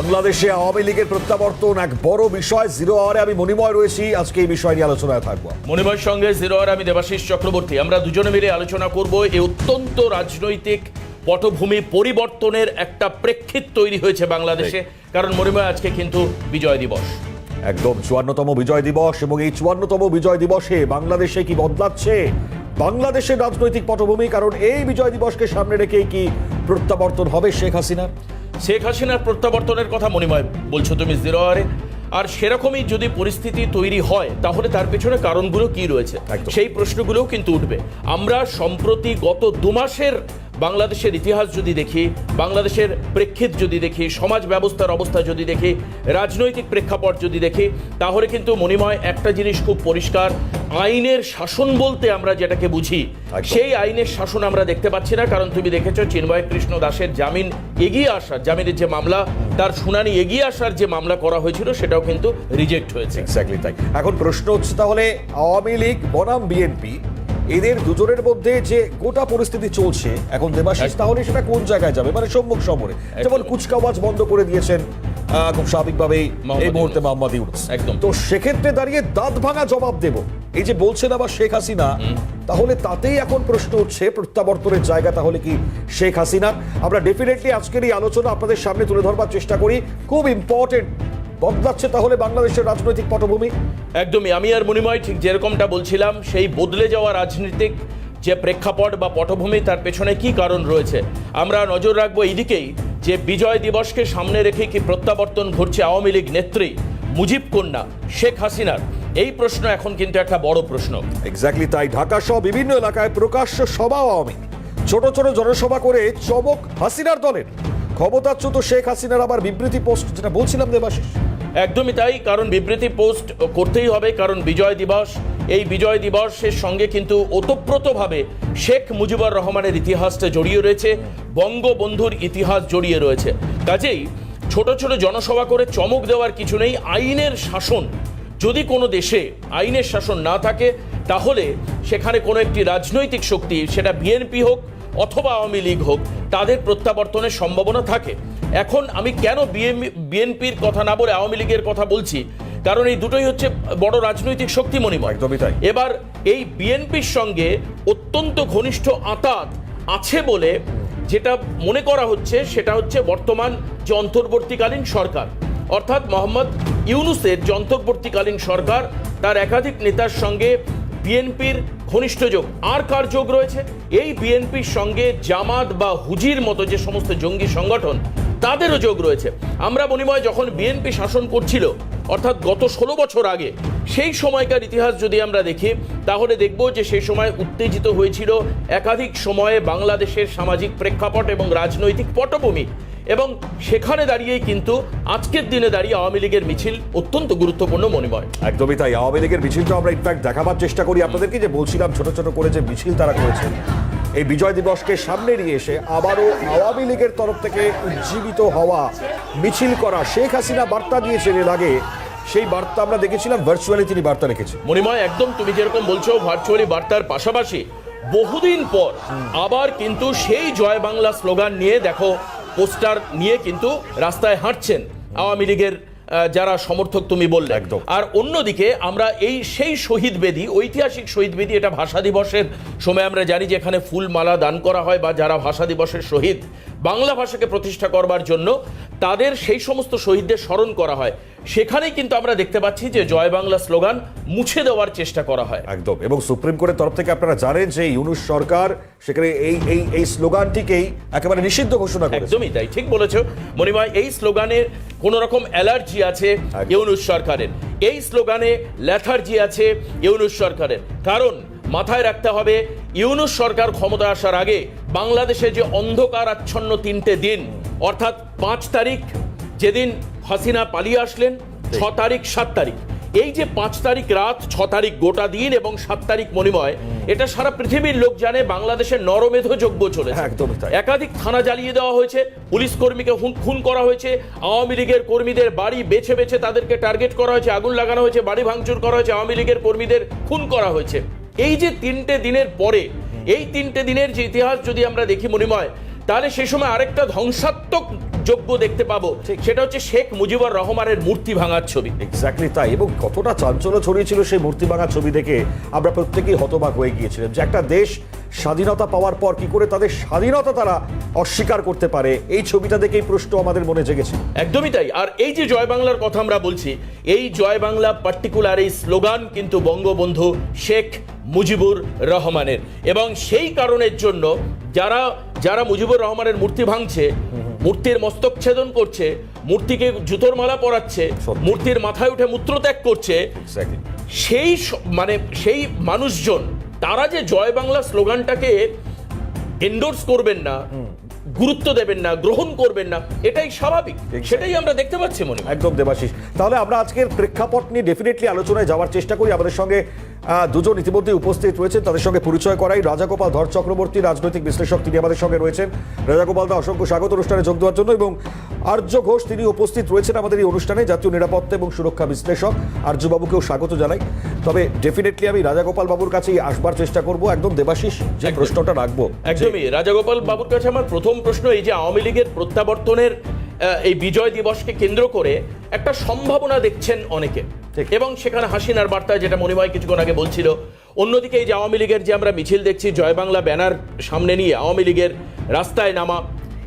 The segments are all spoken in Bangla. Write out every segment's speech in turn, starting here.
বাংলাদেশে আওয়ামী লীগের প্রত্যাবর্তন এক বড় বিষয়। জিরো আওয়ারে আমি মণিময় রয়েছি, আজকে এই বিষয় নিয়ে আলোচনায় থাকবো। মণিময়ের সঙ্গে জিরো আওয়ারে আমি দেবাশিস চক্রবর্তী। আমরা দুজনে মিলে আলোচনা করব এই অত্যন্ত রাজনৈতিক পটভূমি পরিবর্তনের একটা প্রেক্ষিত তৈরি হয়েছে বাংলাদেশে। কারণ মণিময়, আজকে কিন্তু বিজয় দিবস, একদম 54তম বিজয় দিবস, এবং এই 54তম বিজয় দিবসে বাংলাদেশে কি বদলাচ্ছে বাংলাদেশের রাজনৈতিক পটভূমি? কারণ এই বিজয় দিবসকে সামনে রেখে কি প্রত্যাবর্তন হবে শেখ হাসিনার? শেখ হাসিনার প্রত্যাবর্তনের কথা মণিময় বলছো তুমি জিরো আওয়ারে। আর সেরকমই যদি পরিস্থিতি তৈরি হয় তাহলে তার পেছনে কারণগুলো কি রয়েছে, সেই প্রশ্নগুলোও কিন্তু উঠবে। আমরা সম্প্রতি গত 2 মাসের বাংলাদেশের ইতিহাস যদি দেখি, বাংলাদেশের প্রেক্ষিত যদি দেখি, সমাজ ব্যবস্থার অবস্থা যদি দেখি, রাজনৈতিক প্রেক্ষাপট যদি দেখি, তাহলে কিন্তু মণিময় একটা জিনিস খুব পরিষ্কার, আইনের শাসন বলতে আমরা যেটাকে বুঝি সেই আইনের শাসন আমরা দেখতে পাচ্ছি না। কারণ তুমি দেখেছো চিন্ময় কৃষ্ণ দাসের জামিন এগিয়ে আসার, জামিনের যে মামলা, তার শুনানি এগিয়ে আসার যে মামলা করা হয়েছিল সেটাও কিন্তু রিজেক্ট হয়েছে। এক্স্যাক্টলি তাই। এখন প্রশ্ন হচ্ছে তাহলে আওয়ামী লীগ বনাম বিএনপি, এদের দুজনের মধ্যে যে গোটা পরিস্থিতি চলছে এখন দেবাশিস, তাহলে সেটা কোন জায়গায় যাবে? মানে সম্মুখ সমরে যেমন কুচকাওয়াজ বন্ধ করে দিয়েছেন খুব স্বাভাবিকভাবেই এই মুহূর্তে মোহাম্মদ ইউনূস। একদম। তো সেক্ষেত্রে দাঁড়িয়ে দাঁত ভাঙা জবাব দেব এই যে বলছেন আবার শেখ হাসিনা, তাহলে তাতেই এখন প্রশ্ন উঠছে প্রত্যাবর্তনের জায়গা তাহলে কি শেখ হাসিনা? আমরা ডেফিনেটলি আজকের এই আলোচনা আপনাদের সামনে তুলে ধরবার চেষ্টা করি। খুব ইম্পর্টেন্ট, বদলাচ্ছে তাহলে বাংলাদেশের রাজনৈতিক পটভূমি। একদমই, আমি আর মণিময় ঠিক যেরকমটা বলছিলাম, সেই বদলে যাওয়া রাজনৈতিক যে প্রেক্ষাপট বা পটভূমি, তার পেছনে কি কারণ রয়েছে আমরা নজর রাখবো এইদিকেই, যে বিজয় দিবসকে সামনে রেখে কি প্রত্যাবর্তন ঘটছে আওয়ামী লীগ নেত্রী মুজিব কন্যা শেখ হাসিনার? এই প্রশ্ন এখন কিন্তু একটা বড় প্রশ্ন। এক্স্যাক্টলি তাই। ঢাকা সহ বিভিন্ন এলাকায় প্রকাশ্য সভা আওয়ামী, ছোট ছোট জনসভা করে চমক হাসিনার দলের। ক্ষমতাচ্যুত শেখ হাসিনার আবার বিবৃতি পোস্ট, যেটা বলছিলাম দেবাশিস। একদমই তাই, কারণ বিবৃতি পোস্ট করতেই হবে, কারণ বিজয় দিবস, এই বিজয় দিবসের সঙ্গে কিন্তু ওতপ্রোতভাবে শেখ মুজিবুর রহমানের ইতিহাসটা জড়িয়ে রয়েছে, বঙ্গবন্ধুর ইতিহাস জড়িয়ে রয়েছে। কাজেই ছোট ছোট জনসভা করে চমক দেওয়ার কিছু নেই। আইনের শাসন, যদি কোনো দেশে আইনের শাসন না থাকে তাহলে সেখানে কোনো একটি রাজনৈতিক শক্তি, সেটা বিএনপি হোক অথবা আওয়ামী লীগ হোক, তাদের প্রত্যাবর্তনের সম্ভাবনা থাকে। এখন আমি কেন বিএনপির কথা না বলে আওয়ামী লীগের কথা বলছি, কারণ এই দুটোই হচ্ছে বড় রাজনৈতিক শক্তি মণিময়। একদমই তাই। এবার এই বিএনপির সঙ্গে অত্যন্ত ঘনিষ্ঠ আঁতাত আছে বলে যেটা মনে করা হচ্ছে, সেটা হচ্ছে বর্তমান যে অন্তর্বর্তীকালীন সরকার, অর্থাৎ মোহাম্মদ ইউনূসের যে অন্তর্বর্তীকালীন সরকার, তার একাধিক নেতার সঙ্গে বিএনপির ঘনিষ্ঠ যোগ। আর কার যোগ রয়েছে? এই বিএনপির সঙ্গে জামাত বা হুজির মতো যে সমস্ত জঙ্গি সংগঠন, তাদেরও যোগ রয়েছে। আমরা মণিময় যখন বিএনপি শাসন করছিল, অর্থাৎ গত 16 বছর আগে, সেই সময়কার ইতিহাস যদি আমরা দেখি তাহলে দেখব যে সেই সময় উত্তেজিত হয়েছিল একাধিক সময়ে বাংলাদেশের সামাজিক প্রেক্ষাপট এবং রাজনৈতিক পটভূমি, এবং সেখানে দাঁড়িয়েই কিন্তু আজকের দিনে দাঁড়িয়ে আওয়ামী লীগের মিছিল অত্যন্ত গুরুত্বপূর্ণ মণিময়। একদমই তাই। আওয়ামী লীগের মিছিলটা আমরা ইনফ্যাক্ট দেখাবার চেষ্টা করি আপনাদেরকে, যে বলছিলাম ছোট ছোট করে যে মিছিল তারা করেছেন এই বিজয় দিবসকে সামনে নিয়ে এসে, আবারও আওয়ামী লীগের তরফ থেকে উজ্জীবিত হওয়া মিছিল করা। শেখ হাসিনা বার্তা দিয়েছেন এর আগে, সেই বার্তা আমরা দেখেছিলাম ভার্চুয়ালি তিনি বার্তা রেখেছেন। মণিময়, একদম তুমি যেরকম বলছো ভার্চুয়ালি বার্তার পাশাপাশি বহুদিন পর আবার কিন্তু সেই জয় বাংলা স্লোগান নিয়ে দেখো পোস্টার নিয়ে কিন্তু রাস্তায় হাঁটছেন আওয়ামী লীগের যারা সমর্থক তুমি বললে। একদম। আর অন্যদিকে আমরা সেই শহীদ বেদি, ঐতিহাসিক শহীদ বেদি, এটা ভাষা দিবসের সময় আমরা জানি যে এখানে ফুল মালা দান করা হয়, বা যারা ভাষা দিবসের শহীদ, বাংলা ভাষাকে প্রতিষ্ঠা করবার জন্য তাদের সেই সমস্ত শহীদদের স্মরণ করা হয়। সেখানেই কিন্তু আমরা দেখতে পাচ্ছি যে জয় বাংলা স্লোগান মুছে দেওয়ার চেষ্টা করা হয়। একদম। এবং সুপ্রিম কোর্টের তরফ থেকে আপনারা জানেন যে ইউনূস সরকার সেখানে এই স্লোগানটিকেই একেবারে নিষিদ্ধ ঘোষণা করেছে। একদমই তাই, ঠিক বলেছো মণিময়। এই স্লোগানে কোন রকম অ্যালার্জি আছে ইউনূস সরকারের, এই স্লোগানে ল্যাথার্জি আছে ইউনূস সরকারের। কারণ মাথায় রাখতে হবে, ইউনূস সরকার ক্ষমতায় আসার আগে বাংলাদেশে যে অন্ধকার আচ্ছন্ন 3টে দিন, অর্থাৎ 5 তারিখ যেদিন হাসিনা পালিয়ে আসলেন, 6 তারিখ 7 তারিখ, এই যে 5 তারিখ রাত, 6 তারিখ গোটা দিন এবং 7 তারিখ মণিময়, এটা সারা পৃথিবীর লোক জানে বাংলাদেশের নরমেধ যজ্ঞ চলেছে। একাধিক থানা জ্বালিয়ে দেওয়া হয়েছে, পুলিশ কর্মীকে খুন করা হয়েছে, আওয়ামী লীগের কর্মীদের বাড়ি বেছে বেছে তাদেরকে টার্গেট করা হয়েছে, আগুন লাগানো হয়েছে, বাড়ি ভাঙচুর করা হয়েছে, আওয়ামী লীগের কর্মীদের খুন করা হয়েছে। এই যে 3টে দিনের পরে, এই 3টে দিনের যে ইতিহাস যদি আমরা দেখি মণিময়, তাহলে সেই সময় আরেকটা ধ্বংসাত্মক যোগ্য দেখতে পাবো সেটা হচ্ছে শেখ মুজিবুর রহমানের মূর্তি ভাঙার ছবি। এক্স্যাক্টলি তাই, এবং কতটা চাঞ্চল্য ছড়িয়েছিল সেই মূর্তি ভাঙার ছবি দেখে আমরা প্রত্যেকেই হতবাক হয়ে গিয়েছিলাম যে একটা দেশ স্বাধীনতা পাওয়ার পর কি করে তাদের স্বাধীনতা তারা অস্বীকার করতে পারে, এই ছবিটা দেখেই প্রশ্ন আমাদের মনে জেগেছে। একদমই তাই। আর এই যে জয় বাংলার কথা আমরা বলছি, এই জয় বাংলা পার্টিকুলার এই স্লোগান কিন্তু বঙ্গবন্ধু শেখ মুজিবুর রহমানের, এবং সেই কারণের জন্য যারা যারা মুজিবুর রহমানের মূর্তি ভাঙছে, মূর্তির মস্তক ছেদন করছে, মূর্তিকে জুতোর মালা পরাচ্ছে, মূর্তির মাথায় উঠে মূত্রত্যাগ করছে, সেই মানুষজন তারা যে জয় বাংলা স্লোগানটাকে এন্ডোর্স করবেন না, গুরুত্ব দেবেন না, গ্রহণ করবেন না, এটাই স্বাভাবিক, সেটাই আমরা দেখতে পাচ্ছি মনে হয়। একদম দেবাশিস, তাহলে আমরা আজকের প্রেক্ষাপট নিয়ে ডেফিনেটলি আলোচনায় যাওয়ার চেষ্টা করি। আমাদের সঙ্গে দুজন ইতিমধ্যে উপস্থিত রয়েছেন, তাদের সঙ্গে পরিচয় করাই। রাজাগোপাল ধর চক্রবর্তী, রাজনৈতিক বিশ্লেষক, তিনি আমাদের সঙ্গে রয়েছেন। রাজাগোপাল দা, অসংখ্য স্বাগত অনুষ্ঠানে যোগ দেওয়ার জন্য। এবং আর্য ঘোষ, তিনি উপস্থিত রয়েছেন আমাদের এই অনুষ্ঠানে, জাতীয় নিরাপত্তা এবং সুরক্ষা বিশ্লেষক। আর্যবাবুকেও স্বাগত জানাই। তবে ডেফিনেটলি আমি রাজাগোপাল বাবুর কাছেই আসবার চেষ্টা করব। একদম দেবাশিস, যে প্রশ্নটা রাখবো, একদমই রাজাগোপাল বাবুর কাছে আমার প্রথম প্রশ্ন, এই যে আওয়ামী লীগের প্রত্যাবর্তনের এই বিজয় দিবসকে কেন্দ্র করে একটা সম্ভাবনা দেখছেন অনেকে, এবং সেখানে হাসিনার বার্তা, যেটা মনিময় কিছুক্ষণ আগে বলছিল। অন্যদিকে এই যে আওয়ামী লীগের যে আমরা মিছিল দেখছি, জয় বাংলা ব্যানার সামনে নিয়ে আওয়ামী লীগের রাস্তায় নামা,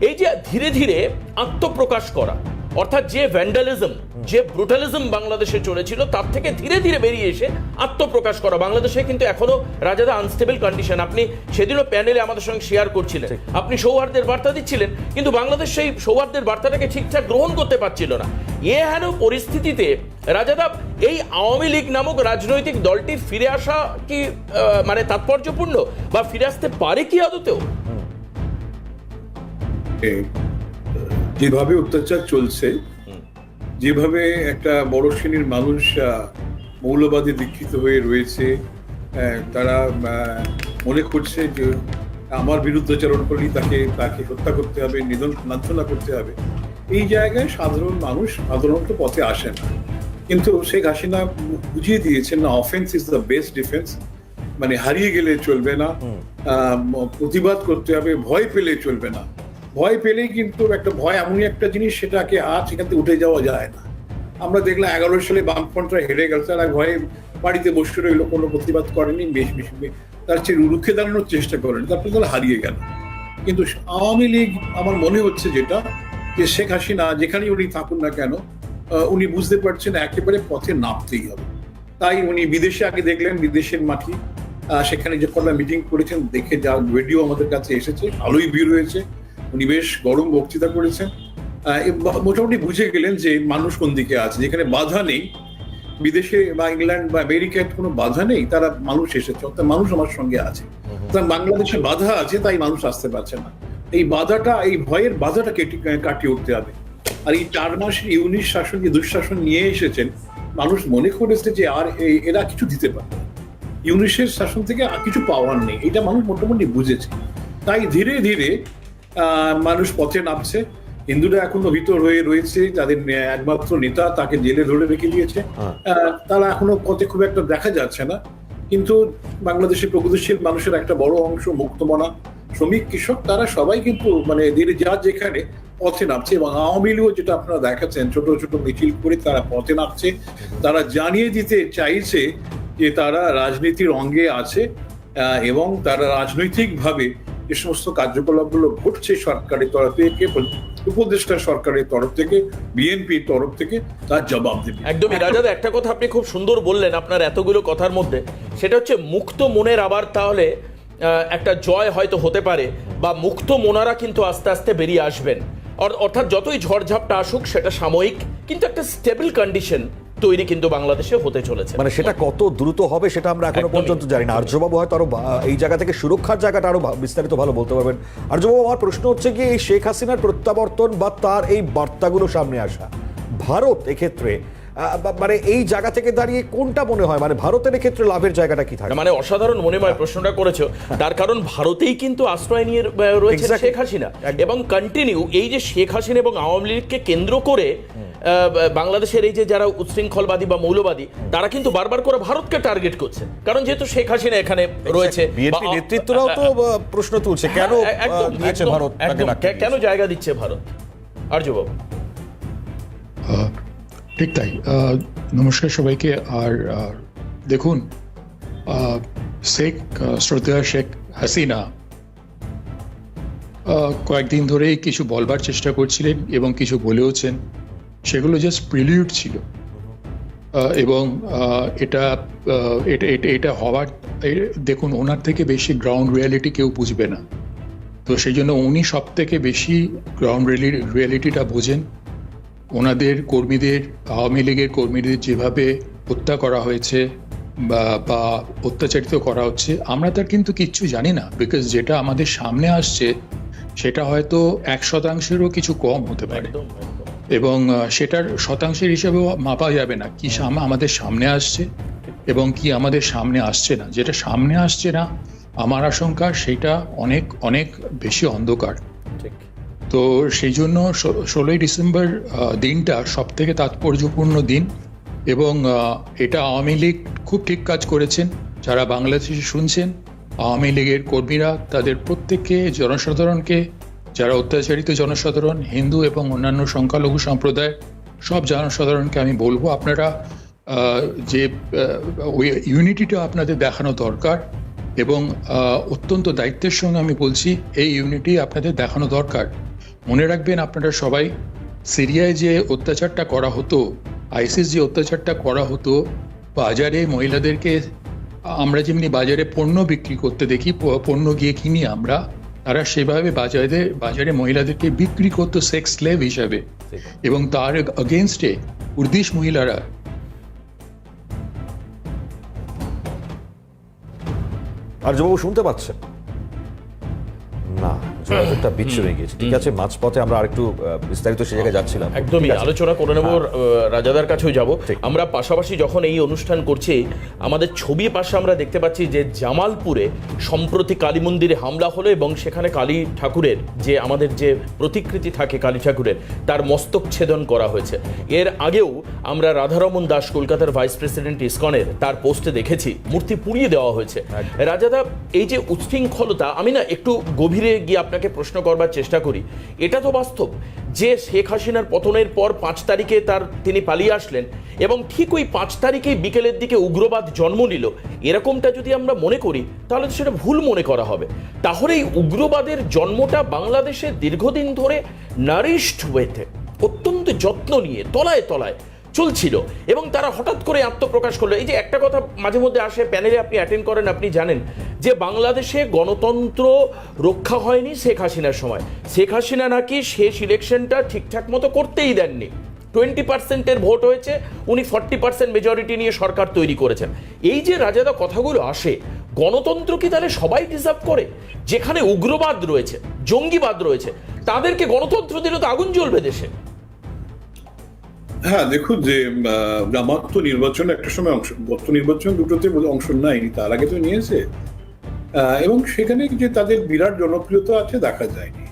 এই যে ধীরে ধীরে আত্মপ্রকাশ করা, অর্থাৎ যে ভ্যান্ডালিজম, যে ব্রুটালিজম বাংলাদেশে চলেছিল তার থেকে ধীরে ধীরে বেরিয়ে এসে আত্মপ্রকাশ করা। বাংলাদেশে কিন্তু এখনো রাজাদা আনস্টেবল কন্ডিশন, আপনি সেদিনও প্যানেলে আমাদের সঙ্গে শেয়ার করছিলেন, আপনি সৌহার্দ্যের বার্তা দিচ্ছিলেন, কিন্তু বাংলাদেশ সেই সৌহার্দ্যের বার্তাটাকে ঠিকঠাক গ্রহণ করতে পারছিল না। হেন পরিস্থিতিতে রাজাদা, এই আওয়ামী লীগ নামক রাজনৈতিক দলটির ফিরে আসা কি মানে তাৎপর্যপূর্ণ, বা ফিরে আসতে পারে কি আদতেও? যেভাবে অত্যাচার চলছে, যেভাবে একটা বড় শ্রেণীর মানুষ মৌলবাদী দীক্ষিত হয়ে রয়েছে, তারা মনে করছে যে আমার বিরুদ্ধাচরণ করলেই তাকে হত্যা করতে হবে, লাঞ্ছনা করতে হবে, এই জায়গায় সাধারণ মানুষ সাধারণত পথে আসে না। কিন্তু শেখ হাসিনা বুঝিয়ে দিয়েছেন না, offence is the best defence, মানে হারিয়ে গেলে চলবে না, প্রতিবাদ করতে হবে, ভয় পেলে চলবে না। ভয় পেলেই কিন্তু একটা ভয় এমনই একটা জিনিস, সেটাকে আর সেখান থেকে উঠে যাওয়া যায় না। আমরা দেখলাম 11 সালে বামফ্রন্টরা হেরে গেল, তারা ভয়ে বাড়িতে বসে রইল, কোনো প্রতিবাদ করেনি, তার চেয়ে রুখে দাঁড়ানোর চেষ্টা করেনি, তারপরে তারা হারিয়ে গেল। কিন্তু আওয়ামী লীগ, আমার মনে হচ্ছে যেটা, যে শেখ হাসিনা যেখানেই উনি থাকুন না কেন, উনি বুঝতে পারছেন একেবারে পথে নামতেই হবে। তাই উনি বিদেশে আগে দেখলেন, বিদেশের মাটি, সেখানে যে কটা মিটিং করেছেন, দেখে যা ভিডিও আমাদের কাছে এসেছে, ভালোই ভিড় হয়েছে, উনি বেশ গরম বক্তৃতা করেছেন, মোটামুটি বুঝে গেলেন যে মানুষ কোন দিকে আছে, যেখানে বাধা নেই, বিদেশে বা ইংল্যান্ড বা আমেরিকায় কোনো বাধা নেই, তারা মানুষ এসেছে, অর্থাৎ মানুষ আমার সঙ্গে আছে। বাংলাদেশে বাধা আছে, তাই মানুষ আসতে পারছে না। এই বাধাটা, এই ভয়ের বাধাটা কাটিয়ে উঠতে হবে। আর এই 4 মাসের ইউনিশ শাসন, যে দুঃশাসন নিয়ে এসেছেন, মানুষ মনে করেছে যে আর এরা কিছু দিতে পারে, ইউনিশের শাসন থেকে আর কিছু পাওয়ার নেই, এটা মানুষ মোটামুটি বুঝেছে। তাই ধীরে ধীরে মানুষ পথে নামছে। হিন্দুরা এখনো ভিতর হয়ে রয়েছে, যাদের একমাত্র নেতা তাকে জেলে ধরে রেখে দিয়েছে, তারা এখনো পথে খুব একটা দেখা যাচ্ছে না। কিন্তু বাংলাদেশের প্রগতিশীল মানুষের একটা বড় অংশ, মুক্তমনা, শ্রমিক, কৃষক, তারা সবাই কিন্তু মানে ধীরে যার যেখানে পথে নামছে। এবং আওয়ামী লীগও যেটা আপনারা দেখাচ্ছেন, ছোট ছোট মিছিল করে তারা পথে নামছে। তারা জানিয়ে দিতে চাইছে যে তারা রাজনীতির অঙ্গে আছে, এবং তারা রাজনৈতিকভাবে যে সমস্ত কার্যকলাপগুলো ঘটছে সরকারের তরফ থেকে, উপদেষ্টা সরকারের তরফ থেকে, বিএনপির তরফ থেকে, তার জবাব দেবে। একদমই রাজাদা, একটা কথা আপনি খুব সুন্দর বললেন আপনার এতগুলো কথার মধ্যে, সেটা হচ্ছে মুক্ত মনের আবার তাহলে একটা জয় হয়তো হতে পারে, বা মুক্ত মনারা কিন্তু আস্তে আস্তে বেরিয়ে আসবেন। অর্থাৎ যতই ঝড়ঝাপটা আসুক সেটা সাময়িক, কিন্তু একটা স্টেবল কন্ডিশন তৈরি কিন্তু বাংলাদেশে হতে চলেছে। মানে সেটা কত দ্রুত হবে সেটা আমরা এখনো পর্যন্ত জানি না। আর্যবাবু হয়তো আরো এই জায়গা থেকে সুরক্ষার জায়গাটা আরো বিস্তারিত ভালো বলতে পারবেন। আর্যবাবু, আমার প্রশ্ন হচ্ছে কি, এই শেখ হাসিনার প্রত্যাবর্তন বা তার এই বার্তাগুলো সামনে আসা, ভারত এক্ষেত্রে মানে এই জায়গা থেকে দাঁড়িয়ে কোনটা মনে হয়, মানে ভারতের এক্ষেত্রে লাভের জায়গাটা কি থাকে? মানে অসাধারণ মনেময় প্রশ্নটা করেছো, তার কারণ ভারতেই কিন্তু আশ্রয় নিয়ে রয়েছে শেখ হাসিনা, এবং কন্টিনিউ এই যে শেখ হাসিনা এবং আওয়ামী লীগকে কেন্দ্র করে বাংলাদেশের এই যে যারা উচ্ছৃঙ্খলবাদী বা মৌলবাদী, তারা কিন্তু বারবার করে ভারতকে টার্গেট করছে, কারণ যেহেতু শেখ হাসিনা এখানে রয়েছে। বিএনপি নেতৃত্বরাও তো প্রশ্ন তুলছে, কেন ভারত, কেন জায়গা দিচ্ছে ভারত? আর্যবাবু। ঠিক তাই। নমস্কার সবাইকে। আর দেখুন, শ্রদ্ধেয় শেখ হাসিনা কয়েকদিন ধরেই কিছু বলবার চেষ্টা করছিলেন এবং কিছু বলেওছেন। সেগুলো জাস্ট প্রিলিউড ছিল, এবং এটা হওয়ার, দেখুন, ওনার থেকে বেশি গ্রাউন্ড রিয়ালিটি কেউ বুঝবে না। তো সেই জন্য উনি সব থেকে বেশি গ্রাউন্ড রিয়ালিটিটা বোঝেন। ওনাদের কর্মীদের, আওয়ামী লীগের কর্মীদের যেভাবে হত্যা করা হয়েছে বা অত্যাচারিত করা হচ্ছে, আমরা তার কিন্তু কিচ্ছু জানি না, বিকজ যেটা আমাদের সামনে আসছে সেটা হয়তো 1% কিছু কম হতে পারে, এবং সেটার শতাংশের হিসাবেও মাপা যাবে না কি আমাদের সামনে আসছে এবং কি আমাদের সামনে আসছে না। যেটা সামনে আসছে না, আমার আশঙ্কা সেটা অনেক অনেক বেশি অন্ধকার। তো সেই জন্য 16ই ডিসেম্বর দিনটা সব থেকে তাৎপর্যপূর্ণ দিন, এবং এটা আওয়ামী লীগ খুব ঠিক কাজ করেছেন। যারা বাংলাদেশে শুনছেন, আওয়ামী লীগের কর্মীরা তাদের প্রত্যেককে, জনসাধারণকে, যারা অত্যাচারিত জনসাধারণ, হিন্দু এবং অন্যান্য সংখ্যালঘু সম্প্রদায়, সব জনসাধারণকে আমি বলবো, আপনারা যে ওই ইউনিটিটা আপনাদের দেখানো দরকার, এবং অত্যন্ত দায়িত্বের সঙ্গে আমি বলছি, এই ইউনিটি আপনাদের দেখানো দরকার। মনে রাখবেন আপনারা সবাই, সিরিয়ায় যে অত্যাচারটা করা হতো, আইসিস যে অত্যাচারটা করা হতো, বাজারে মহিলাদেরকে আমরা যেমনি বাজারে পণ্য বিক্রি করতে দেখি, পণ্য গিয়ে কিনি আমরা, তারা সেভাবে বাজারে মহিলাদেরকে বিক্রি করতো সেক্স স্লেভ হিসাবে, এবং তার এগেনস্টে কুর্দিশ মহিলারা। আর্যবাবু শুনতে পাচ্ছেন না? যোগাযোগটা বিচ্ছিন্ন হয়ে গিয়েছে। ঠিক আছে, মাঝপথে আমরা আরেকটু বিস্তারিত সে জায়গায় যাচ্ছিলাম, একদমই আলোচনা করে নেব, রাজাদার কাছেও যাব। আমরা পাশাপাশি যখন এই অনুষ্ঠান করছি, আমাদের ছবি পাশে আমরা দেখতে পাচ্ছি যে জামালপুরে সম্প্রতি কালী মন্দিরে হামলা হলো, এবং সেখানে কালী ঠাকুরের যে আমাদের যে প্রতিকৃতি থাকে কালী ঠাকুরের, তার মস্তক ছেদন করা হয়েছে। এর আগেও আমরা রাধারমন দাস, কলকাতার ভাইস প্রেসিডেন্ট ইসকনের, তার পোস্টে দেখেছি মূর্তি পুড়িয়ে দেওয়া হয়েছে। রাজাদা, এই যে উচ্ছৃঙ্খলতা, আমি না একটু গভীরে গিয়ে আপনাকে প্রশ্ন করবার চেষ্টা করি। এটা তো বাস্তব যে শেখ হাসিনার পতনের পর 5 তারিখে তিনি পালিয়ে আসলেন, এবং ঠিক ওই 5 তারিখে বিকেলের দিকে উগ্রবাদ জন্ম নিল। এরকমটা যদি আমরা মনে করি, তাহলে সেটা ভুল মনে করা হবে। তাহলে এই উগ্রবাদের জন্মটা বাংলাদেশে দীর্ঘদিন ধরে নারিশড ওয়েতে, অত্যন্ত যত্ন নিয়ে, তলায় তলায় চলছিল, এবং তারা হঠাৎ করে আত্মপ্রকাশ করলো। এই যে একটা কথা মাঝে মধ্যে আসে, প্যানেলে আপনি অ্যাটেন্ড করেন, আপনি জানেন যে বাংলাদেশে গণতন্ত্র রক্ষা হয়নি শেখ হাসিনার সময়। শেখ হাসিনা নাকি শেষ ইলেকশনটা ঠিকঠাক মতো করতেই দেননি। 20% ভোট হয়েছে, উনি 40% মেজরিটি নিয়ে সরকার তৈরি করেছেন। এই যে রাজাদা কথাগুলো আসে, গণতন্ত্র কি তাহলে সবাই ডিজার্ভ করে? যেখানে উগ্রবাদ রয়েছে, জঙ্গিবাদ রয়েছে, তাদেরকে গণতন্ত্র দিলে তো আগুন জ্বলবে দেশে। হ্যাঁ, দেখুন যে জামাত তো নির্বাচনে একটা সময় গত নির্বাচন দুটোতে অংশ নেয়নি, তার আগে তো নিয়েছে, এবং সেখানে যে তাদের বিরাট জনপ্রিয়তা আছে দেখা যায়নি।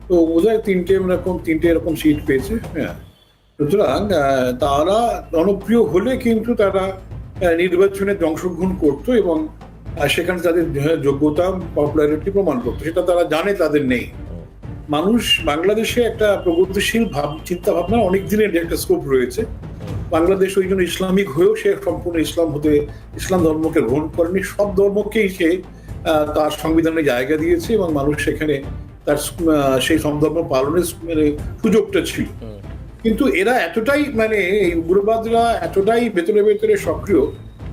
তো বোধহয় তিনটে এরকম সিট পেয়েছে। হ্যাঁ, সুতরাং তারা জনপ্রিয় হলে কিন্তু তারা নির্বাচনে অংশগ্রহণ করতো, এবং সেখানে তাদের যোগ্যতা, পপুলারিটি প্রমাণ করতো। সেটা তারা জানে তাদের নেই। মানুষ বাংলাদেশে একটা প্রগতিশীল চিন্তা ভাবনা অনেক দিনের একটা স্কোপ রয়েছে। বাংলাদেশ ওই জন্য ইসলামিক হয়েও সে সম্পূর্ণ ইসলাম ধর্মকে গ্রহণ করেনি। সব ধর্মকেই সে তার সংবিধানে জায়গা দিয়েছে, এবং মানুষ সেখানে তার সেই সব ধর্ম পালনের সুযোগটা ছিল। কিন্তু এরা এতটাই, এই উগ্রবাদরা এতটাই ভেতরে ভেতরে সক্রিয়,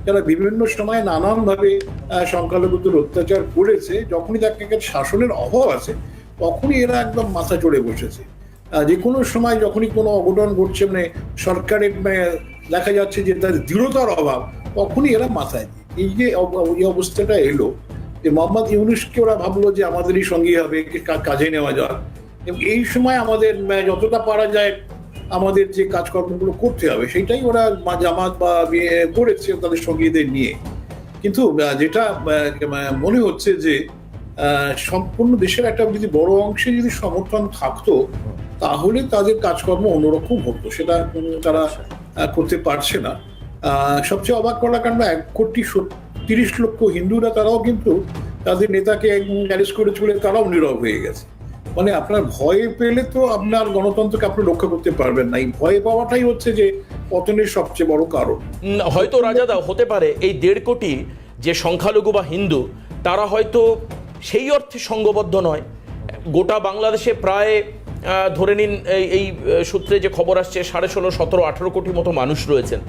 যারা বিভিন্ন সময় নানানভাবে সংখ্যালঘুদের অত্যাচার করেছে, যখনই তাকে শাসনের অভাব আছে তখনই এরা একদম মাথা চড়ে বসেছে। যে কোনো সময় যখনই কোনো অঘটন ঘটছে, সরকারের দেখা যাচ্ছে যে তার দৃঢ়তার অভাব, তখনই এরা মাথায়। এই যে অবস্থাটা এলো, যে মোহাম্মদ ইউনূসকে ওরা ভাবলো যে আমাদেরই সঙ্গী হবে, কাজে নেওয়া যাক, এবং এই সময় আমাদের যতটা পারা যায় আমাদের যে কাজকর্মগুলো করতে হবে, সেটাই ওরা জামাত বা করেছে তাদের সঙ্গীদের নিয়ে। কিন্তু যেটা মনে হচ্ছে যে সম্পূর্ণ দেশের একটা যদি বড় অংশে যদি সমর্থন থাকতো, তাহলে তাদের কাজকর্ম অন্যরকম হতো। সেটা তারা করতে পারছে না। সবচেয়ে অবাক করা কাণ্ড, 1,30,00,000 হিন্দুরা, তারাও কিন্তু তাদের নেতাকে অ্যারেস্ট করে চলে, তারাও নীরব হয়ে গেছে। মানে আপনার ভয় পেলে তো আপনার গণতন্ত্রকে আপনি রক্ষা করতে পারবেন না। এই ভয় পাওয়াটাই হচ্ছে যে পতনের সবচেয়ে বড় কারণ। হয়তো রাজাদা হতে পারে এই 1.5 কোটি যে সংখ্যালঘু বা হিন্দু, তারা হয়তো সেই অর্থে সংঘবদ্ধ নয়। গোটা বাংলাদেশে প্রায় ধরে নিন এই সূত্রে যে খবর আসছে 16.5, 17, 18 কোটি মতো মানুষ রয়েছেন।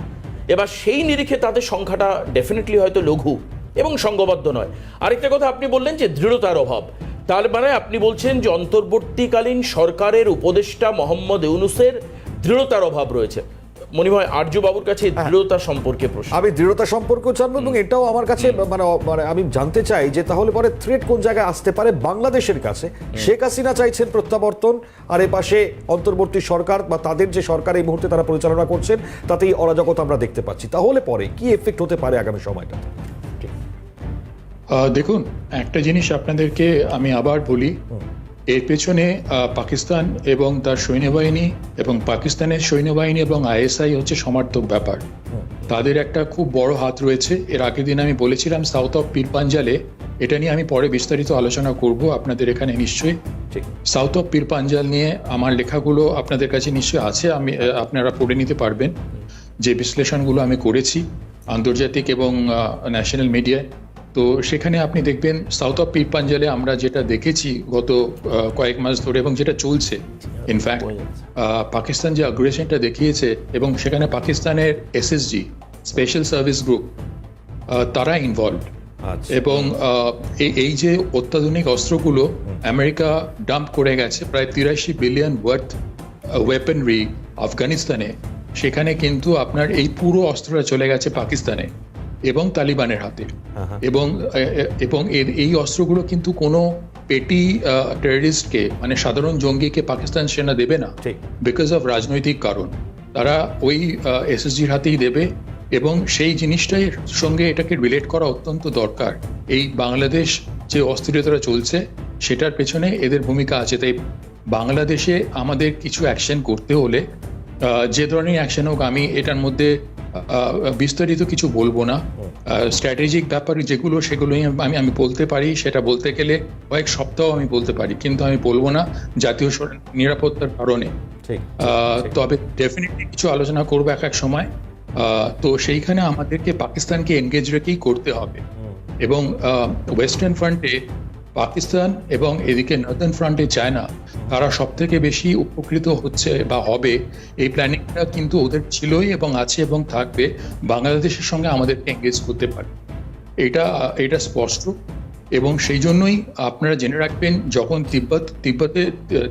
এবার সেই নিরিখে তাদের সংখ্যাটা ডেফিনেটলি হয়তো লঘু এবং সংঘবদ্ধ নয়। আরেকটা কথা আপনি বললেন যে দৃঢ়তার অভাব, তার মানে আপনি বলছেন যে অন্তর্বর্তীকালীন সরকারের উপদেষ্টা মোহাম্মদ ইউনূসের দৃঢ়তার অভাব রয়েছে। মনে হয় আরজু বাবুর কাছে দৃঢ়তা সম্পর্কে প্রশ্ন। আমি দৃঢ়তা সম্পর্কে জানবো এবং এটাও আমার কাছে মানে আমি জানতে চাই যে তাহলে পরে থ্রেট কোন জায়গায় আসতে পারে বাংলাদেশের কাছে। শেখ হাসিনা চাইছেন প্রত্যাবর্তন, আর এ পাশে অন্তর্বর্তী সরকার বা তাদের যে সরকার এই মুহূর্তে তারা পরিচালনা করছেন তাতেই অরাজকতা আমরা দেখতে পাচ্ছি। তাহলে পরে কি এফেক্ট হতে পারে আগামী সময়টাতে? দেখুন, একটা জিনিস আপনাদেরকে আমি আবার বলি, এর পেছনে পাকিস্তান এবং তার সৈন্যবাহিনী এবং পাকিস্তানের সৈন্যবাহিনী এবং আইএসআই হচ্ছে সমার্থক ব্যাপার। তাদের একটা খুব বড় হাত রয়েছে। এর আগের দিন আমি বলেছিলাম সাউথ অফ পীরপাঞ্জালে, এটা নিয়ে আমি পরে বিস্তারিত আলোচনা করব আপনাদের এখানে নিশ্চয়ই। সাউথ অফ পীরপাঞ্জাল নিয়ে আমার লেখাগুলো আপনাদের কাছে নিশ্চয়ই আছে, আপনারা পড়ে নিতে পারবেন। যে বিশ্লেষণগুলো আমি করেছি আন্তর্জাতিক এবং ন্যাশনাল মিডিয়ায়, তো সেখানে আপনি দেখবেন সাউথ অফ পীরপাঞ্জালে আমরা যেটা দেখেছি গত কয়েক মাস ধরে এবং যেটা চলছে, ইনফ্যাক্ট পাকিস্তান যে অ্যাগ্রেশনটা দেখিয়েছে এবং সেখানে পাকিস্তানের এসএসজি স্পেশাল সার্ভিস গ্রুপ তারা ইনভলভ, এবং এই যে অত্যাধুনিক অস্ত্রগুলো আমেরিকা ডাম্প করে গেছে প্রায় 83 বিলিয়ন ওয়ার্থ ওয়েপনরি আফগানিস্তানে, সেখানে কিন্তু আপনার এই পুরো অস্ত্রটা চলে গেছে পাকিস্তানে এবং তালিবানের হাতে। এবং এই অস্ত্রগুলো কিন্তু কোনো পেটি টেররিস্টকে মানে সাধারণ জঙ্গিকে পাকিস্তান সেনা দেবে না, বিকজ অফ রাজনৈতিক কারণ। তারা ওই এসএসজির হাতেই দেবে, এবং সেই জিনিসটার সঙ্গে এটাকে রিলেট করা অত্যন্ত দরকার। এই বাংলাদেশ যে অস্থিরতা চলছে সেটার পেছনে এদের ভূমিকা আছে। তাই বাংলাদেশে আমাদের কিছু অ্যাকশন করতে হলে, যে ধরনের অ্যাকশন হোক, আমি এটার মধ্যে বিস্তারিত কিছু বলবো না। স্ট্র্যাটেজিক ব্যাপার যেগুলো সেগুলোই আমি বলতে পারি, সেটা বলতে গেলে কয়েক সপ্তাহ আমি বলতে পারি, কিন্তু আমি বলবো না জাতীয় নিরাপত্তার কারণে। তবে ডেফিনেটলি কিছু আলোচনা করবো এক সময়। তো সেইখানে আমাদেরকে পাকিস্তানকে এনগেজ রেখেই করতে হবে। এবং ওয়েস্টার্ন ফ্রন্টে পাকিস্তান এবং এদিকে নর্দার্ন ফ্রন্টে চায়না, তারা সব থেকে বেশি উপকৃত হচ্ছে বা হবে। এই প্ল্যানিংটা কিন্তু ওদের ছিলই এবং আছে এবং থাকবে। বাংলাদেশের সঙ্গে আমাদেরকে এনগেজ করতে পারে, এটা স্পষ্ট। এবং সেই জন্যই আপনারা জেনে রাখবেন, যখন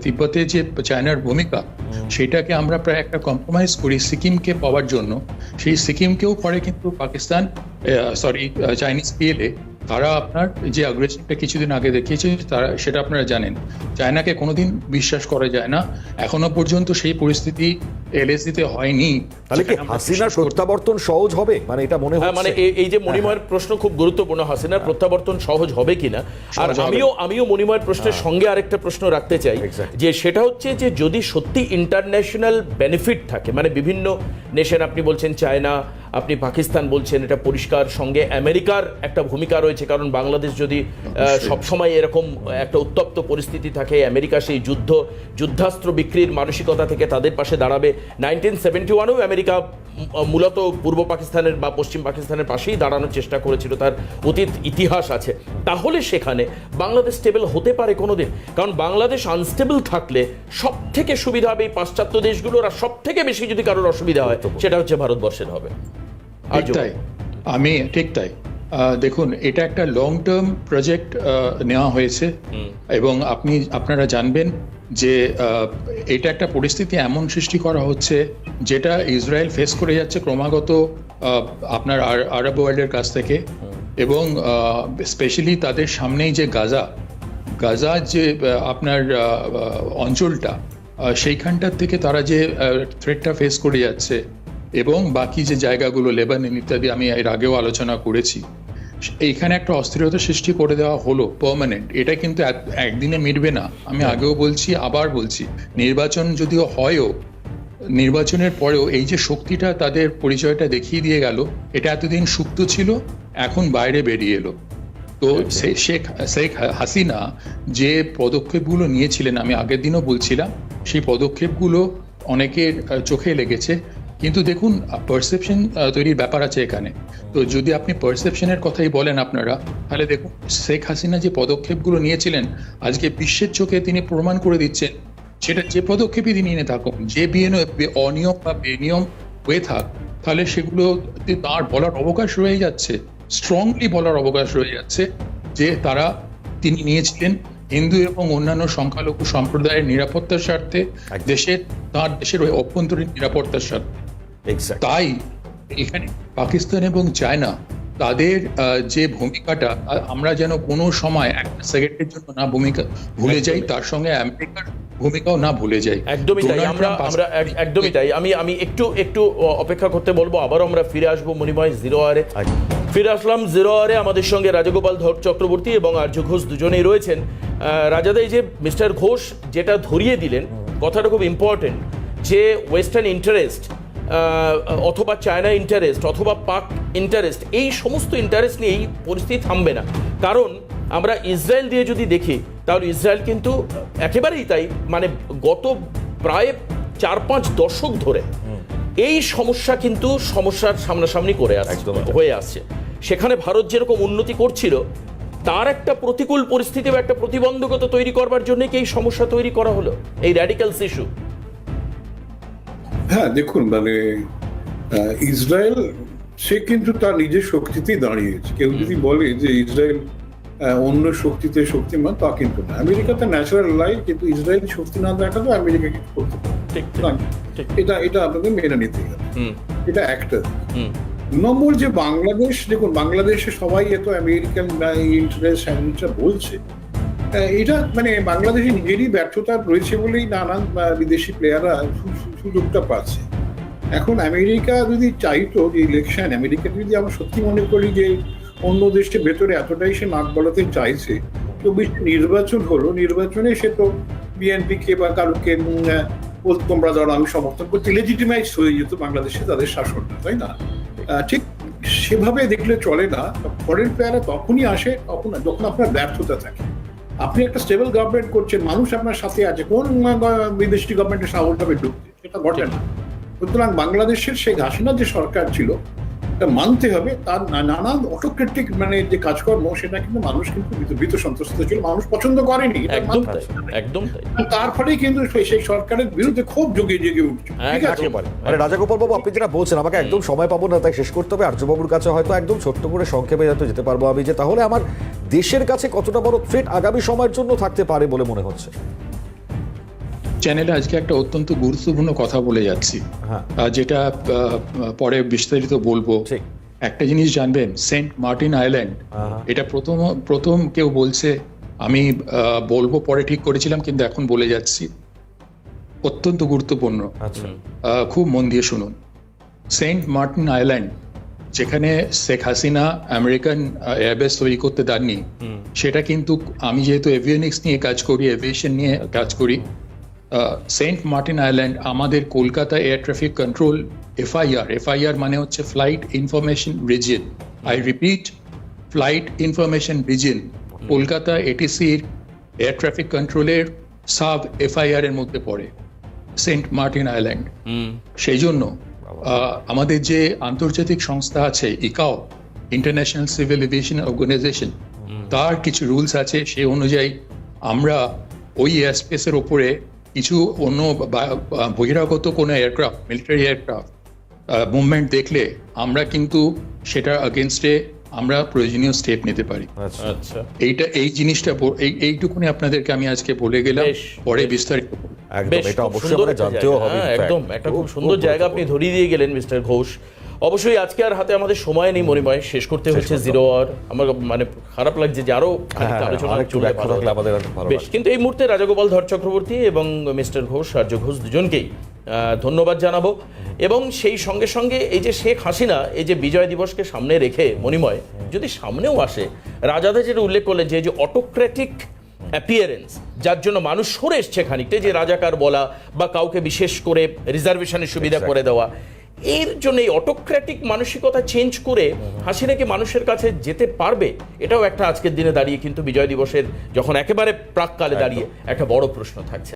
তিব্বতে যে চায়নার ভূমিকা, সেটাকে আমরা প্রায় একটা কম্প্রোমাইজ করি সিকিমকে পাওয়ার জন্য। সেই সিকিমকেও পরে কিন্তু পাকিস্তান চাইনিজ পিএলএ তারা আপনার যে আগ্রেশনটা কিছুদিন আগে দেখিয়েছে, তারা সেটা আপনারা জানেন। চায়নাকে কোনোদিন বিশ্বাস করা যায় না, এখনো পর্যন্ত সেই পরিস্থিতি এলএসিতে হয়নি। তাহলে কি হাসিনার প্রত্যাবর্তন সহজ হবে? মানে এটা মনে হয় মানে এই যে মণিময়ের প্রশ্ন খুব গুরুত্বপূর্ণ, হাসিনার প্রত্যাবর্তন সহজ হবে কিনা। আর আমিও মণিময়ের প্রশ্নের সঙ্গে আরেকটা প্রশ্ন রাখতে চাই, যে সেটা হচ্ছে যে যদি সত্যি ইন্টারন্যাশনাল বেনিফিট থাকে, মানে বিভিন্ন নেশন, আপনি বলছেন চায়না, আপনি পাকিস্তান বলছেন, এটা পরিষ্কার সঙ্গে আমেরিকার একটা ভূমিকা রয়েছে। কারণ বাংলাদেশ যদি সবসময় এরকম একটা উত্তপ্ত পরিস্থিতি থাকে, আমেরিকা সেই যুদ্ধাস্ত্র বিক্রির মানসিকতা থেকে তাদের পাশে দাঁড়াবে। 1971-এও আমেরিকা মূলত পূর্ব পাকিস্তানের বা পশ্চিম পাকিস্তানের পাশেই দাঁড়ানোর চেষ্টা করেছিল, তার অতীত ইতিহাস আছে। তাহলে সেখানে বাংলাদেশ স্টেবল হতে পারে কোনোদিন? কারণ বাংলাদেশ আনস্টেবল থাকলে সব থেকে সুবিধা হবে এই পাশ্চাত্য দেশগুলোর, আর সব থেকে বেশি যদি কারোর অসুবিধা হয় সেটা হচ্ছে ভারতবর্ষের হবে। ঠিক তাই। দেখুন, এটা একটা লং টার্ম প্রজেক্ট নেওয়া হয়েছে, এবং আপনারা জানবেন যে এটা একটা পরিস্থিতি এমন সৃষ্টি করা হচ্ছে যেটা ইসরায়েল ফেস করে যাচ্ছে ক্রমাগত আপনার আরব ওয়ার্ল্ডের কাছ থেকে। এবং স্পেশালি তাদের সামনেই যে গাজা যে আপনার অঞ্চলটা, সেইখানটার থেকে তারা যে থ্রেটটা ফেস করে যাচ্ছে, এবং বাকি যে জায়গাগুলো লেবানন ইত্যাদি আমি এর আগেও আলোচনা করেছি, এইখানে একটা অস্থিরতা সৃষ্টি করে দেওয়া হলো পার্মানেন্ট। এটা কিন্তু একদিনে মিটবে না। আমি আগেও বলছি, আবার বলছি, নির্বাচন যদিও হয়ও, নির্বাচনের পরেও এই যে শক্তিটা তাদের পরিচয়টা দেখিয়ে দিয়ে গেল, এটা এতদিন সুপ্ত ছিল, এখন বাইরে বেরিয়ে এলো। তো তো শেখ হাসিনা যে পদক্ষেপগুলো নিয়েছিলেন, আমি আগের দিনও বলছিলাম, সেই পদক্ষেপগুলো অনেকের চোখে লেগেছে, কিন্তু দেখুন পারসেপশন তৈরির ব্যাপার আছে এখানে। তো যদি আপনি পারসেপশনের কথাই বলেন আপনারা, তাহলে দেখুন শেখ হাসিনা যে পদক্ষেপগুলো নিয়েছিলেন আজকে বিশ্বের চোখে তিনি প্রমাণ করে দিচ্ছেন, সেটা যে পদক্ষেপই তিনি নিয়ে থাকুন, যে অনিয়ম বা বেনিয়ম হয়ে থাক, তাহলে সেগুলো তার বলার অবকাশ রয়ে যাচ্ছে, স্ট্রংলি বলার অবকাশ রয়ে যাচ্ছে যে তিনি নিয়েছিলেন হিন্দু এবং অন্যান্য সংখ্যালঘু সম্প্রদায়ের নিরাপত্তার স্বার্থে, তার দেশের ওই অভ্যন্তরীণ নিরাপত্তার স্বার্থে। তাই এখানে পাকিস্তান এবং চায়না তাদের যে ভূমিকাটা, আমরা যেন কোনো সময় একটা সেকেন্ডের জন্য না ভূমিকা ভুলে যাই, তার সঙ্গে আমেরিকার ভূমিকাও না ভুলে যাই। একদমই তাই, আমরা একদমই তাই। আমি একটু অপেক্ষা করতে বলবো, আবারও আমরা ফিরে আসবো মণিময় জিরো আওয়ারে। ফিরে আসলাম জিরো আওয়ারে, আমাদের সঙ্গে রাজাগোপাল চক্রবর্তী এবং আর্য ঘোষ দুজনেই রয়েছেন। রাজাদা, এই যে মিস্টার ঘোষ যেটা ধরিয়ে দিলেন, কথাটা খুব ইম্পর্টেন্ট, যে ওয়েস্টার্ন ইন্টারেস্ট অথবা চায়না ইন্টারেস্ট অথবা পাক ইন্টারেস্ট, এই সমস্ত ইন্টারেস্ট নিয়ে এই পরিস্থিতি থামবে না। কারণ আমরা ইসরায়েল দিয়ে যদি দেখি, তাহলে ইসরায়েল কিন্তু একেবারেই তাই, মানে গত প্রায় 4-5 দশক ধরে এই সমস্যা কিন্তু সমস্যার সামনাসামনি হয়ে আসছে। সেখানে ভারত যেরকম উন্নতি করছিল, তার একটা প্রতিকূল পরিস্থিতি বা একটা প্রতিবন্ধকতা তৈরি করবার জন্য কি এই সমস্যা তৈরি করা হলো, এই র্যাডিক্যালস ইস্যু? হ্যাঁ, দেখুন, মানে ইসরায়েল সে কিন্তু তার নিজের শক্তিতেই দাঁড়িয়েছে। কেউ যদি বলে যে ইসরায়েল অন্য শক্তিতে শক্তিমান, তা কিন্তু না। আমেরিকা তার ন্যাচারাল লাইফ, কিন্তু ইসরায়েল শক্তি না দেখালে আমেরিকা কিছু করতে পারে, এটা আপনাদের মেনে নিতেই হবে। এটা একটা। নম্বর যে বাংলাদেশ, দেখুন বাংলাদেশে সবাই এত আমেরিকান ইন্টারেস্ট বলছে, এটা মানে বাংলাদেশে নিজেরই ব্যর্থতা রয়েছে বলেই নানান বিদেশি প্লেয়াররা সুযোগটা পাচ্ছে। এখন আমেরিকা যদি চাইতো যে ইলেকশন, আমেরিকা যদি আমরা সত্যি মনে করি যে অন্য দেশের ভেতরে এতটাই সে নাক গলাতে চাইছে, তো নির্বাচন হলো, নির্বাচনে সে তো বিএনপিকে বা কারোকে তোমরা ধরো আমি সমর্থন করছি, লেজিটিমাইজ হয়ে যেত বাংলাদেশে তাদের শাসনটা, তাই না? ঠিক সেভাবে দেখলে চলে না। পরের প্লেয়াররা তখনই আসে যখন আপনার ব্যর্থতা থাকে। আপনি একটা স্টেবল গভর্নমেন্ট করছেন, মানুষ আপনার সাথে আছে, কোন বিদেশি গভর্নমেন্টের সাহস হবে ঢুকতে? সেটা ঘটে না। সুতরাং বাংলাদেশের শেখ হাসিনার যে সরকার ছিল, এটা মানতে হবে, তার নানান অটোক্রেটিক মানে যে কাজকর্ম, সেটা কিন্তু মানুষ কিন্তু ভীত সন্ত্রস্ত ছিল, মানুষ পছন্দ করেনি। একদম তার ফলেই কিন্তু সেই সরকারের বিরুদ্ধে খুব জেগে উঠছে। মানে রাজাগোপাল বাবু, আপনি যেটা বলছেন, আমাকে একদম সময় পাবো না, তাই শেষ করতে হবে। আর্যবাবুর কাছে হয়তো একদম ছোট্ট করে সংক্ষেপে হয়তো যেতে পারবো আমি, যে তাহলে আমার দেশের কাছে কতটা বড় থ্রেট আগামী সময়ের জন্য থাকতে পারে বলে মনে হচ্ছে? চ্যানেলে আজকে একটা অত্যন্ত গুরুত্বপূর্ণ কথা বলে যাচ্ছি, যেটা পরে বিস্তারিত বলবো। একটা জিনিস জানবেন, সেন্ট মার্টিন আইল্যান্ড, এটা প্রথম কেউ বলছে, আমি বলবো পরে ঠিক করেছিলাম, কিন্তু এখন বলে যাচ্ছি, অত্যন্ত গুরুত্বপূর্ণ। খুব মন দিয়ে শুনুন। সেন্ট মার্টিন আইল্যান্ড, যেখানে শেখ হাসিনা আমেরিকান এয়ারবেস তৈরি করতে দেননি, সেটা কিন্তু আমি যেহেতু এভিয়নিক্স নিয়ে কাজ করি, এভিয়েশন নিয়ে কাজ করি, সেন্ট মার্টিন আইল্যান্ড আমাদের Kolkata air traffic control FIR মানে হচ্ছে flight information region, I repeat, flight information region, Kolkata এটিসির এয়ার ট্রাফিক কন্ট্রোলের সাব এফআইআর এর মধ্যে পড়ে সেন্ট মার্টিন আইল্যান্ড। সেই জন্য আমাদের যে আন্তর্জাতিক সংস্থা আছে, ইকাও, ইন্টারন্যাশনাল সিভিল এভিয়েশন অর্গানাইজেশন, তার কিছু রুলস আছে, সেই অনুযায়ী আমরা ওই এয়ার স্পেসের ওপরে কিছু অন্য বহিরাগত কোনো এয়ারক্রাফট, মিলিটারি এয়ারক্রাফট মুভমেন্ট দেখলে আমরা কিন্তু সেটা আগেনস্টে আমরা প্রয়োজনীয় স্টেপ নিতে পারি। এই জিনিসটা এইটুকুনি আপনাদেরকে আমি আজকে বলে গেলাম, পরে বিস্তারিত। একদম একটা খুব সুন্দর জায়গা আপনি ধরিয়ে দিয়ে গেলেন মিস্টার ঘোষ। অবশ্যই আজকে আর হাতে আমাদের সময় নেই মণিময়, শেষ করতে হচ্ছে জিরো আওয়ার। আমার মানে খারাপ লাগছে যে আরো আলোচনা চলে বেশ, কিন্তু এই মুহূর্তে রাজাগোপাল চক্রবর্তী এবং মিস্টার ঘোষ, আর্য ঘোষ দুজনকেই ধন্যবাদ জানাবো। এবং সেই সঙ্গে সঙ্গে এই যে শেখ হাসিনা এই যে বিজয় দিবসকে সামনে রেখে মণিময় যদি সামনেও আসে, রাজাদা যেটা উল্লেখ করলেন যে অটোক্রেটিক অ্যাপিয়ারেন্স, যার জন্য মানুষ সরে এসছে খানিকটা, যে রাজাকার বলা বা কাউকে বিশেষ করে রিজার্ভেশনের সুবিধা করে দেওয়া, এর জন্য এই অটোক্র্যাটিক মানসিকতা চেঞ্জ করে হাসিনা কি মানুষের কাছে যেতে পারবে? এটাও একটা আজকের দিনে দাঁড়িয়ে কিন্তু বিজয় দিবসের যখন একেবারে প্রাককালে দাঁড়িয়ে একটা বড় প্রশ্ন থাকছে।